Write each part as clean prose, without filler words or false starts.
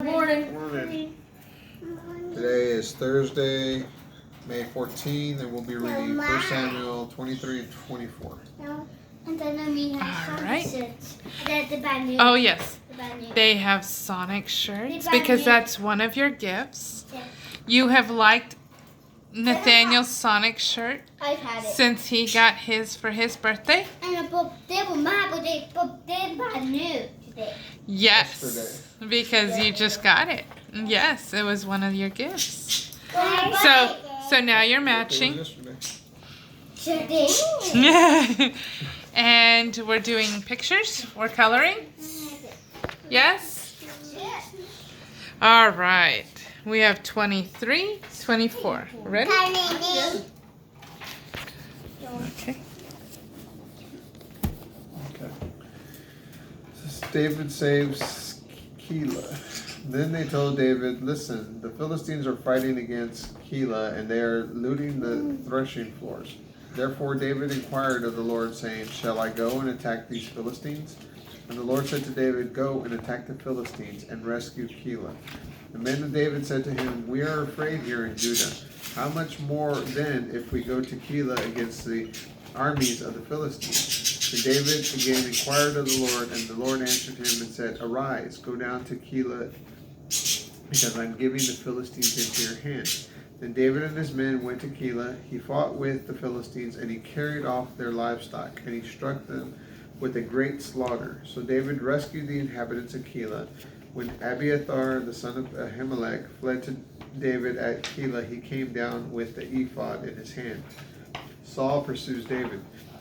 Morning. Morning. Today is Thursday, May 14th, and we'll be reading 1 Samuel 23 and 24. And then we have All right. shirts. The bad news. Oh, yes. The bad news. They have Sonic shirts The because bad that's one of your gifts. Yeah. You have liked Nathaniel's Sonic shirt I've had it. since he got his for his birthday? And they were mad, but they bad news today. Yes. Yesterday. Because you just got it. Yes, it was one of your gifts. So So now you're It matching. was yesterday. today. And we're doing pictures. We're coloring. Yes? All right. We have 23, 24. Ready? Okay. Okay. David saves Keilah. Then they told David, "Listen, the Philistines are fighting against Keilah, and they are looting the threshing floors." Therefore David inquired of the Lord, saying, "Shall I go and attack these Philistines?" And the Lord said to David, "Go and attack the Philistines and rescue Keilah." The men of David said to him, "We are afraid here in Judah. How much more then if we go to Keilah against the armies of the Philistines?" And David again inquired of the Lord, and the Lord answered him and said, "Arise, go down to Keilah, because I am giving the Philistines into your hand." Then David and his men went to Keilah. He fought with the Philistines, and he carried off their livestock, and he struck them with a great slaughter. So David rescued the inhabitants of Keilah. When Abiathar, the son of Ahimelech, fled to David at Keilah, he came down with the ephod in his hand. Saul pursues David.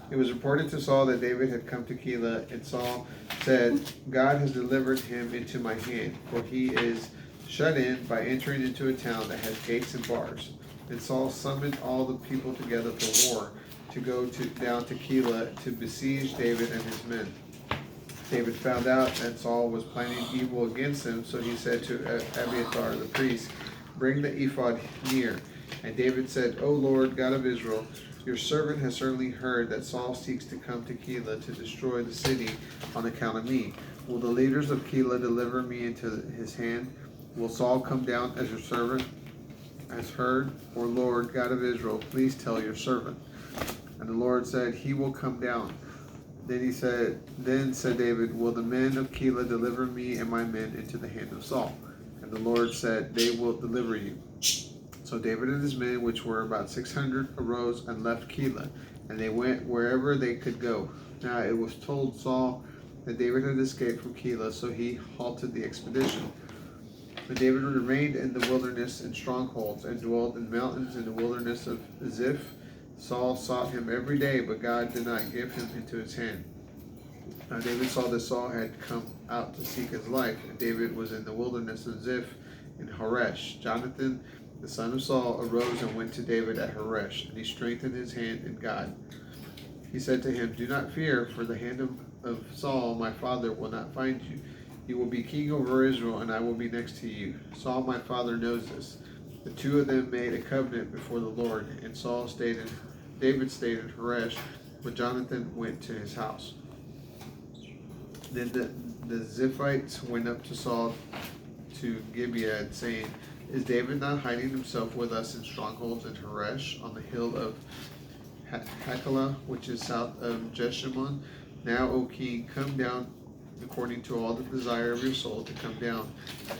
It was reported to Saul that David had come to Keilah, and Saul said, "God has delivered him into my hand, for he is shut in by entering into a town that has gates and bars." And Saul summoned all the people together for war, to go down to Keilah to besiege David and his men. David found out that Saul was planning evil against him, so he said to Abiathar the priest, "Bring the ephod near." And David said, "O Lord, God of Israel, your servant has certainly heard that Saul seeks to come to Keilah to destroy the city on account of me. Will the leaders of Keilah deliver me into his hand? Will Saul come down as your servant has heard? Or Lord, God of Israel, please tell your servant." And the Lord said, "He will come down." Then said David, "Will the men of Keilah deliver me and my men into the hand of Saul?" And the Lord said, "They will deliver you." So David and his men, which were about 600, arose and left Keilah, and they went wherever they could go. Now it was told Saul that David had escaped from Keilah, so he halted the expedition. But David remained in the wilderness in strongholds, and dwelt in mountains in the wilderness of Ziph. Saul sought him every day, but God did not give him into his hand. Now David saw that Saul had come out to seek his life, and David was in the wilderness of Ziph in Horesh. Jonathan, the son of Saul, arose and went to David at Horesh, and he strengthened his hand in God. He said to him, "Do not fear, for the hand of Saul my father will not find you. You will be king over Israel, and I will be next to you. Saul my father knows this." The two of them made a covenant before the Lord, and David stayed in Horesh, but Jonathan went to his house. Then the Ziphites went up to Saul to Gibeah, saying, "Is David not hiding himself with us in strongholds in Horesh, on the hill of Hachilah, which is south of Jeshimon? Now, O king, come down according to all the desire of your soul to come down,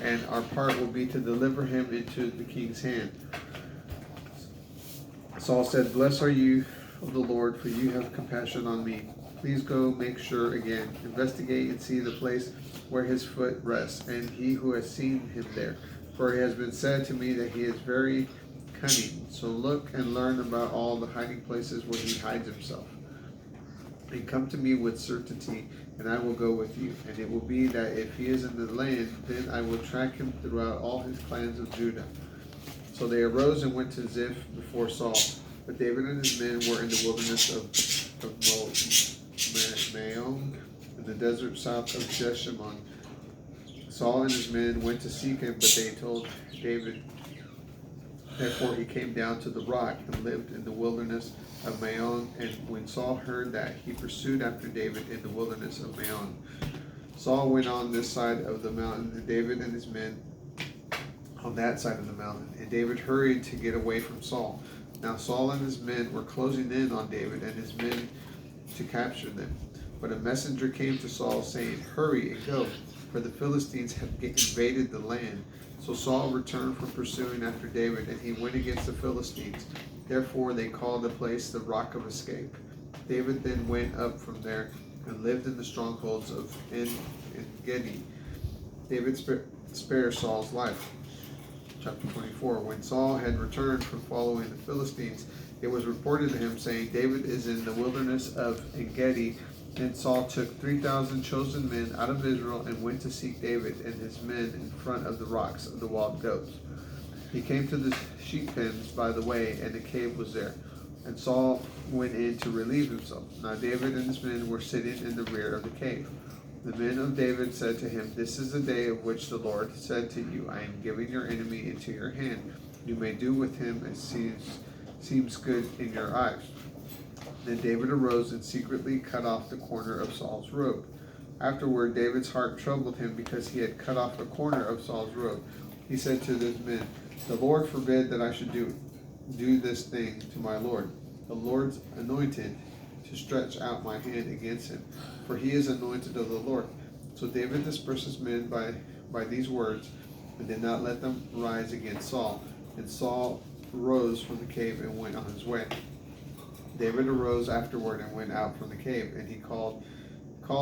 and our part will be to deliver him into the king's hand." Saul said, "Blessed are you of the Lord, for you have compassion on me. Please go make sure again, investigate and see the place where his foot rests, and he who has seen him there. For it has been said to me that he is very cunning. So look and learn about all the hiding places where he hides himself. And come to me with certainty, and I will go with you. And it will be that if he is in the land, then I will track him throughout all his clans of Judah." So they arose and went to Ziph before Saul. But David and his men were in the wilderness of Maon, in the desert south of Jeshimon. Saul and his men went to seek him, but they told David. Therefore he came down to the rock and lived in the wilderness of Maon. And when Saul heard that, he pursued after David in the wilderness of Maon. Saul went on this side of the mountain, and David and his men on that side of the mountain, and David hurried to get away from Saul. Now Saul and his men were closing in on David and his men to capture them. But a messenger came to Saul, saying, "Hurry and go, for the Philistines have invaded the land." So Saul returned from pursuing after David, and he went against the Philistines. Therefore they called the place the Rock of Escape. David then went up from there and lived in the strongholds of En-Gedi. David spared Saul's life. Chapter 24. When Saul had returned from following the Philistines, it was reported to him, saying, "David is in the wilderness of En-Gedi." Then Saul took 3,000 chosen men out of Israel and went to seek David and his men in front of the rocks of the wild goats. He came to the sheep pens by the way, and the cave was there. And Saul went in to relieve himself. Now David and his men were sitting in the rear of the cave. The men of David said to him, "This is the day of which the Lord said to you, I am giving your enemy into your hand. You may do with him as seems good in your eyes." Then David arose and secretly cut off the corner of Saul's robe. Afterward, David's heart troubled him because he had cut off the corner of Saul's robe. He said to his men, "The Lord forbid that I should do this thing to my Lord, the Lord's anointed, to stretch out my hand against him, for he is anointed of the Lord." So David dispersed his men by these words, and did not let them rise against Saul. And Saul rose from the cave and went on his way. David arose afterward and went out from the cave, and he called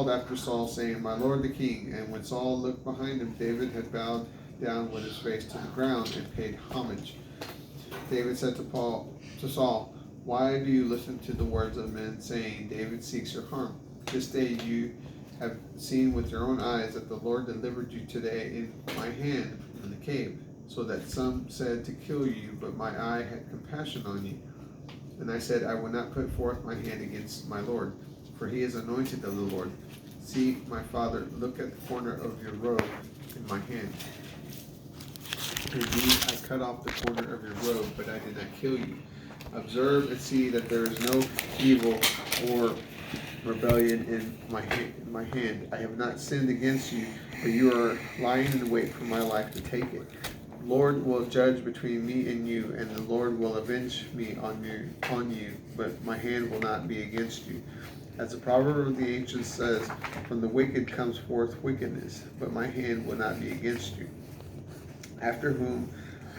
after Saul, saying, "My lord the king." And when Saul looked behind him, David had bowed down with his face to the ground and paid homage. David said to Saul, "Why do you listen to the words of men, saying, 'David seeks your harm'? This day you have seen with your own eyes that the Lord delivered you today in my hand in the cave, so that some said to kill you, but my eye had compassion on you. And I said, I will not put forth my hand against my Lord, for he is anointed of the Lord. See, my father, look at the corner of your robe in my hand. Indeed, I cut off the corner of your robe, but I did not kill you. Observe and see that there is no evil or rebellion in my hand. I have not sinned against you, but you are lying in wait for my life to take it. The Lord will judge between me and you, and the Lord will avenge me on you, but my hand will not be against you. As the proverb of the ancients says, from the wicked comes forth wickedness, but my hand will not be against you. After whom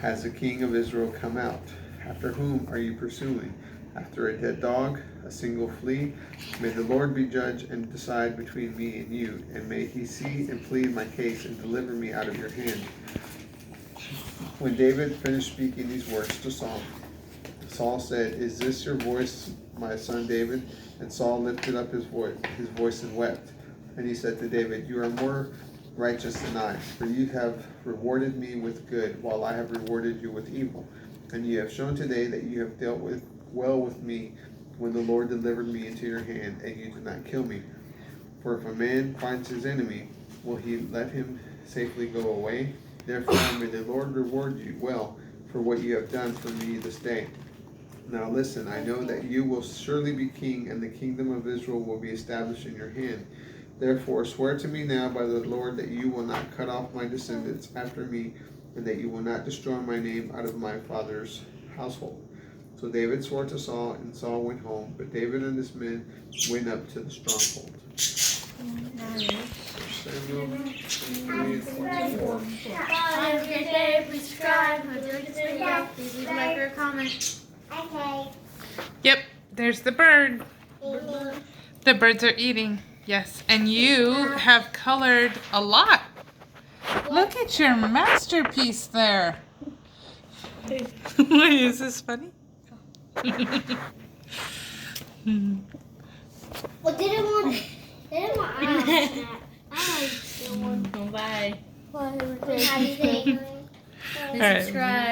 has the king of Israel come out? After whom are you pursuing? After a dead dog, a single flea? May the Lord be judge and decide between me and you, and may he see and plead my case and deliver me out of your hand. When David finished speaking these words to Saul, Saul said, Is this your voice, my son David? And Saul lifted up his voice and wept. And he said to David, You are more righteous than I, for you have rewarded me with good, while I have rewarded you with evil. And you have shown today that you have dealt well with me when the Lord delivered me into your hand, and you did not kill me. For if a man finds his enemy, will he let him safely go away? Therefore may the Lord reward you well for what you have done for me this day. Now listen, I know that you will surely be king, and the kingdom of Israel will be established in your hand. Therefore swear to me now by the Lord that you will not cut off my descendants after me, and that you will not destroy my name out of my father's household. So David swore to Saul, and Saul went home, but David and his men went up to the stronghold. Samuel 24. Have a good day. Please subscribe. Please leave a like or a comment. Okay. Yep, there's the bird. Eating. The birds are eating. Yes, and you have colored a lot. Look at your masterpiece there. Why is this funny? Well, didn't want I Bye. How do you say? All right. Subscribe.